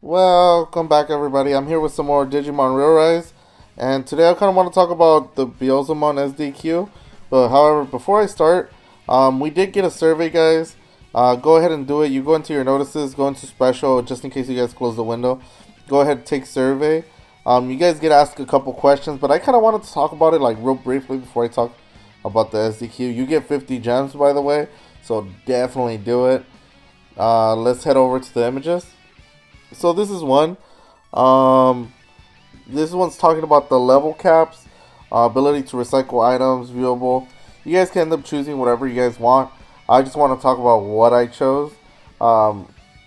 Welcome back, everybody. I'm here with some more Digimon ReArise, and today I kind of want to talk about the Beelzemon SDQ. But however, before I start, we did get a survey, guys. Go ahead and do it. You go into your notices, go into special, just in case you guys close the window. Go ahead and take survey. You guys get asked a couple questions, but I kind of wanted to talk about it like real briefly before I talk about the SDQ. You get 50 gems, by the way, so definitely do it. Let's head over to the images. So this is one. Um, this one's talking about the level caps, ability to recycle items, viewable. You guys can end up choosing whatever you guys want. I just want to talk about what I chose.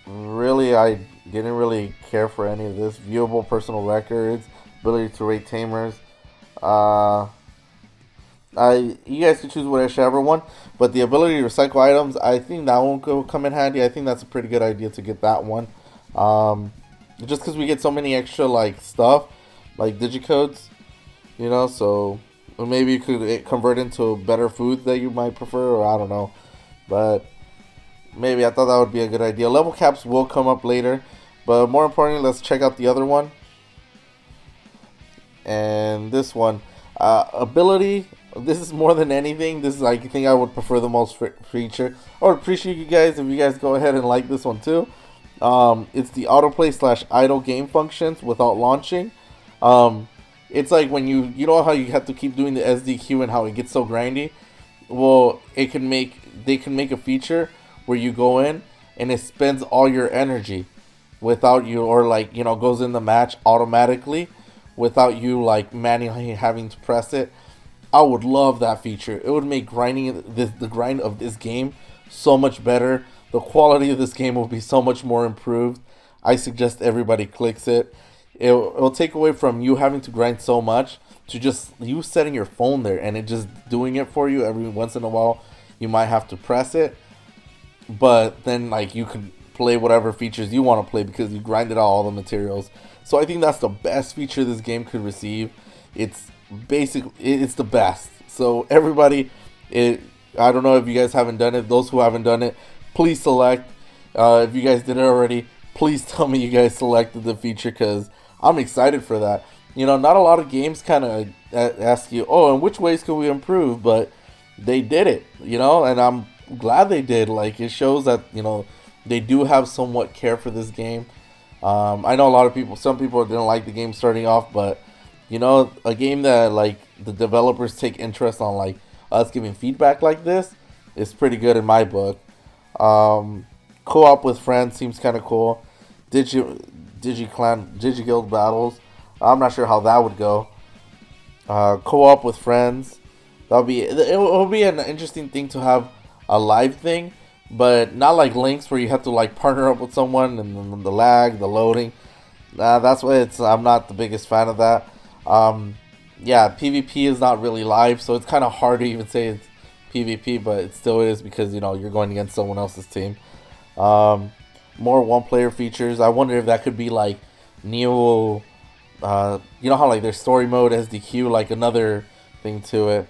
Really, I didn't really care for any of this. Viewable personal records, ability to rate tamers. Uh, you guys can choose whichever one, but the ability to recycle items, I think that one will come in handy. I think that's a pretty good idea to get that one. Um, just because we get so many extra like stuff, like digicodes, so maybe you could convert into better foods that you might prefer, or I don't know, but maybe I thought that would be a good idea. Level caps will come up later, but more importantly, let's check out the other one and this one. Ability. This is more than anything. This is I think I would prefer the most feature. I would appreciate you guys if you guys go ahead and like this one too. It's the autoplay / idle game functions without launching. It's like when you know how you have to keep doing the SDQ and how it gets so grindy. Well, they can make a feature where you go in and it spends all your energy without you, or like goes in the match automatically without you like manually having to press it. I would love that feature. It would make grinding the grind of this game so much better. The quality of this game will be so much more improved. I suggest everybody clicks it. It'll take away from you having to grind so much to just you setting your phone there and it just doing it for you every once in a while. You might have to press it, but then like you can play whatever features you want to play because you grinded out all the materials. So I think that's the best feature this game could receive. It's it's the best. So everybody, I don't know if you guys haven't done it. Those who haven't done it, please select. If you guys did it already, please tell me you guys selected the feature because I'm excited for that. Not a lot of games kind of ask you, oh, in which ways can we improve? But they did it, and I'm glad they did. Like, it shows that, they do have somewhat care for this game. I know some people didn't like the game starting off, but, a game that, like, the developers take interest on, like, us giving feedback like this is pretty good in my book. Co-op with friends seems kind of cool. Digi-Guild battles. I'm not sure how that would go. Co-op with friends. It'll be an interesting thing to have a live thing, but not like links where you have to like partner up with someone and then the lag, the loading. That's why I'm not the biggest fan of that. Yeah, PvP is not really live, so it's kind of hard to even say it's PvP, but it still is because you're going against someone else's team. More one-player features. I wonder if that could be like Neo. You know how like there's story mode SDQ, like another thing to it.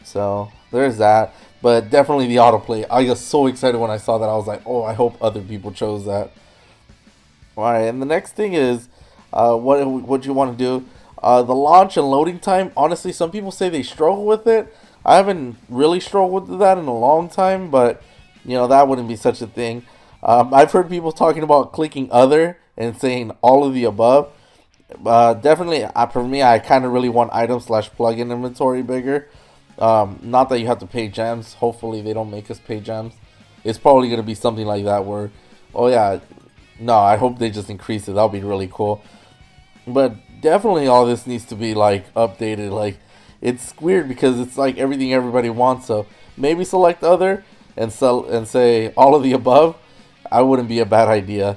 So there's that. But definitely the autoplay. I got so excited when I saw that. I was like, oh, I hope other people chose that. All right, and the next thing is, what you want to do. The launch and loading time. Honestly, some people say they struggle with it. I haven't really struggled with that in a long time, but that wouldn't be such a thing. I've heard people talking about clicking other and saying all of the above. Definitely, for me, I kind of really want item / plugin inventory bigger. Not that you have to pay gems. Hopefully, they don't make us pay gems. It's probably going to be something like that where, oh yeah, no, I hope they just increase it. That'll be really cool. But definitely all this needs to be like updated. Like, it's weird because it's like everything everybody wants. So maybe select other and say all of the above. I wouldn't be a bad idea.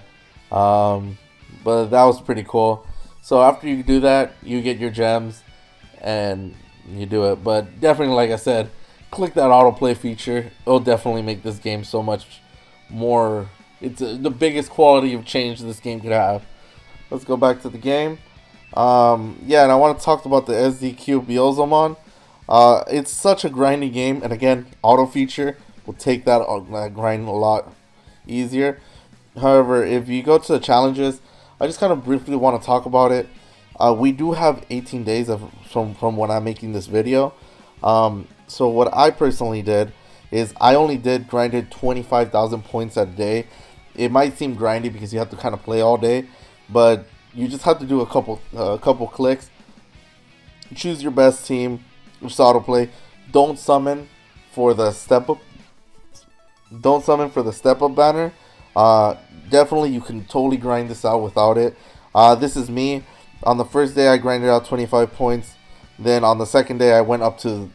But that was pretty cool. So after you do that, you get your gems and you do it. But definitely, like I said, click that autoplay feature. It'll definitely make this game so much more. It's the biggest quality of change this game could have. Let's go back to the game. Yeah, and I want to talk about the SDQ Beelzemon. It's such a grindy game, and again, auto feature will take that grind a lot easier. However, if you go to the challenges, I just kind of briefly want to talk about it. We do have 18 days from when I'm making this video. So what I personally did is I only grinded 25,000 points a day. It might seem grindy because you have to kind of play all day, but you just have to do a couple clicks. Choose your best team, just autoplay. Don't summon for the step up. Don't summon for the step up banner. Definitely, you can totally grind this out without it. This is me. On the first day, I grinded out 25 points. Then on the second day, I went up to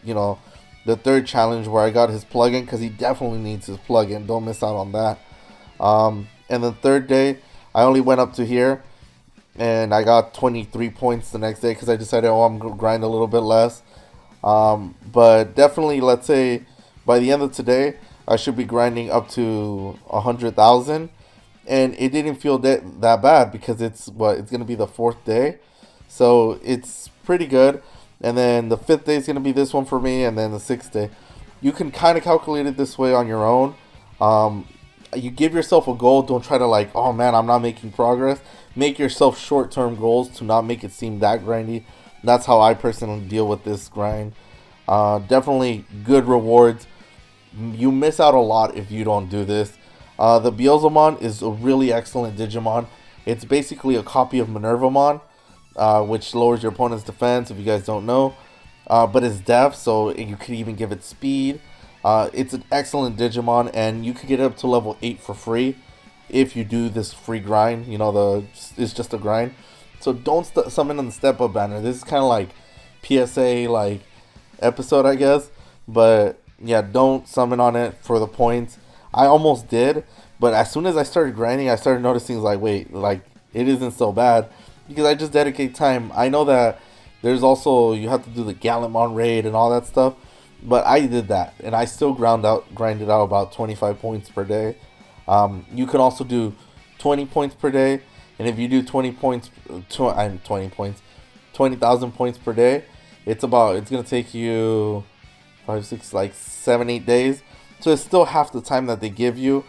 the third challenge where I got his plugin, because he definitely needs his plugin. Don't miss out on that. And the third day, I only went up to here, and I got 23 points the next day because I decided, I'm going to grind a little bit less. But definitely, let's say by the end of today, I should be grinding up to 100,000. And it didn't feel that bad because it's going to be the fourth day. So it's pretty good. And then the fifth day is going to be this one for me. And then the sixth day. You can kind of calculate it this way on your own. You give yourself a goal. Don't try to oh man, I'm not making progress. Make yourself short-term goals to not make it seem that grindy. That's how I personally deal with this grind. Definitely good rewards. You miss out a lot if you don't do this. The Beelzemon is a really excellent Digimon. It's basically a copy of Minervamon, which lowers your opponent's defense if you guys don't know. But it's deaf, so you could even give it speed. It's an excellent Digimon, and you could get it up to level 8 for free if you do this free grind. It's just a grind. So don't summon on the step up banner. This is kind of like PSA episode, I guess. But yeah, don't summon on it for the points. I almost did, but as soon as I started grinding, I started noticing wait, it isn't so bad because I just dedicate time. I know that there's also, you have to do the Gallantmon raid and all that stuff, but I did that and I still grinded out about 25 points per day. You can also do 20 points per day, and if you do 20,000 points per day, it's gonna take you 5, 6, 7, 8 days. So it's still half the time that they give you.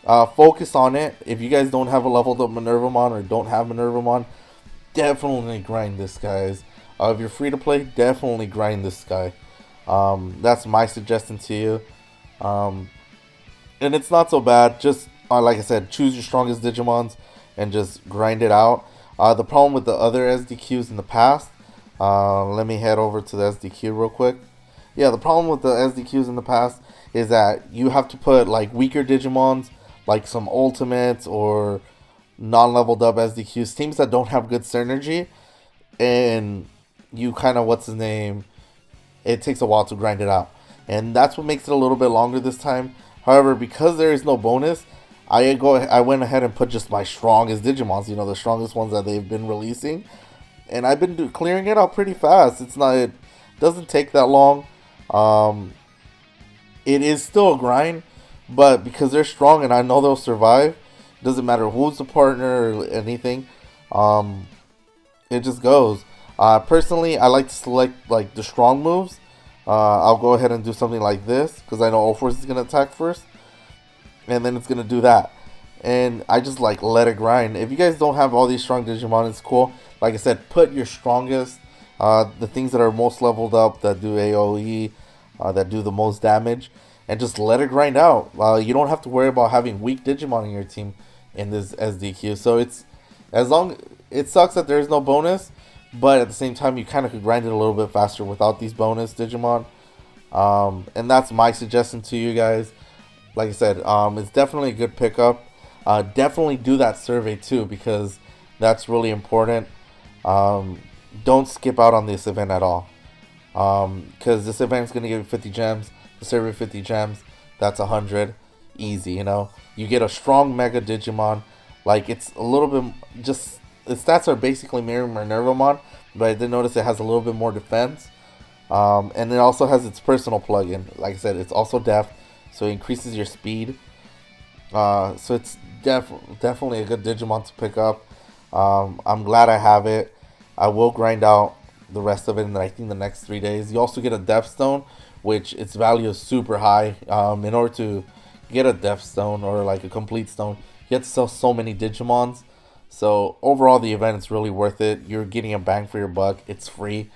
Focus on it. If you guys don't have a leveled up Minervamon or don't have Minervamon, definitely grind this, guys. If you're free to play, definitely grind this guy. That's my suggestion to you. And it's not so bad. Just like I said, choose your strongest Digimons and just grind it out. The problem with the other SDQs in the past, let me head over to the SDQ real quick. Yeah, the problem with the SDQs in the past is that you have to put weaker Digimons, some ultimates or non-leveled up SDQs, teams that don't have good synergy, and you kind of it takes a while to grind it out, and that's what makes it a little bit longer this time. However, because there is no bonus, I went ahead and put just my strongest Digimons, the strongest ones that they've been releasing, and I've been clearing it out pretty fast. It doesn't take that long. It is still a grind, but because they're strong and I know they'll survive, doesn't matter who's the partner or anything, it just goes. Personally, I like to select the strong moves. I'll go ahead and do something like this because I know Ulforce is going to attack first, and then it's going to do that, and I just let it grind. If you guys don't have all these strong Digimon, it's cool. Like I said, put your strongest, the things that are most leveled up, that do AoE, that do the most damage, and just let it grind out. You don't have to worry about having weak Digimon in your team in this SDQ. So it sucks that there's no bonus, but at the same time you kind of could grind it a little bit faster without these bonus Digimon. And that's my suggestion to you guys. Like I said, it's definitely a good pickup. Definitely do that survey too, because that's really important. Don't skip out on this event at all. Because this event is going to give you 50 gems. The survey 50 gems. That's 100. Easy, You get a strong Mega Digimon. It's a little bit just... The stats are basically mirroring Minervamon, but I did notice it has a little bit more defense. And it also has its personal plugin. Like I said, it's also deaf, so it increases your speed. So it's definitely a good Digimon to pick up. I'm glad I have it. I will grind out the rest of it in I think the next 3 days. You also get a Death Stone, which its value is super high. In order to get a Death Stone or a complete stone, you have to sell so many Digimons. So overall, the event is really worth it. You're getting a bang for your buck. It's free.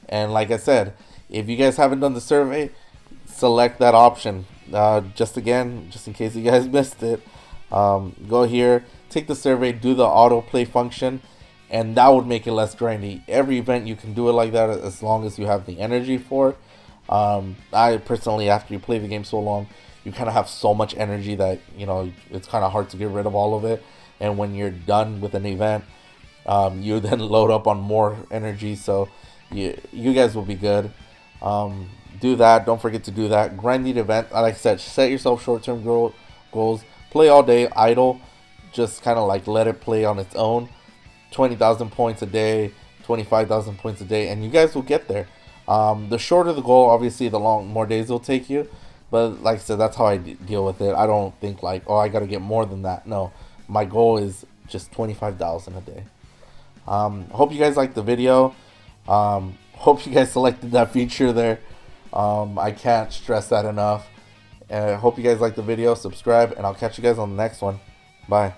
And like I said, if you guys haven't done the survey, select that option. Just in case you guys missed it, go here, take the survey, do the autoplay function, and that would make it less grindy. Every event you can do it like that as long as you have the energy for it. I personally, after you play the game so long, you kind of have so much energy that, you know, it's kind of hard to get rid of all of it. And when you're done with an event, you then load up on more energy. So you guys will be good. Do that. Don't forget to do that. Grind the event. Like I said, set yourself short-term goals. Play all day, idle. Just kind of like let it play on its own. 20,000 points a day, 25,000 points a day, and you guys will get there. The shorter the goal, obviously, the more days it'll take you. But like I said, that's how I deal with it. I don't think like, oh, I got to get more than that. No, my goal is just 25,000 a day. Hope you guys liked the video. Hope you guys selected that feature there. I can't stress that enough. And I hope you guys liked the video. Subscribe, and I'll catch you guys on the next one. Bye.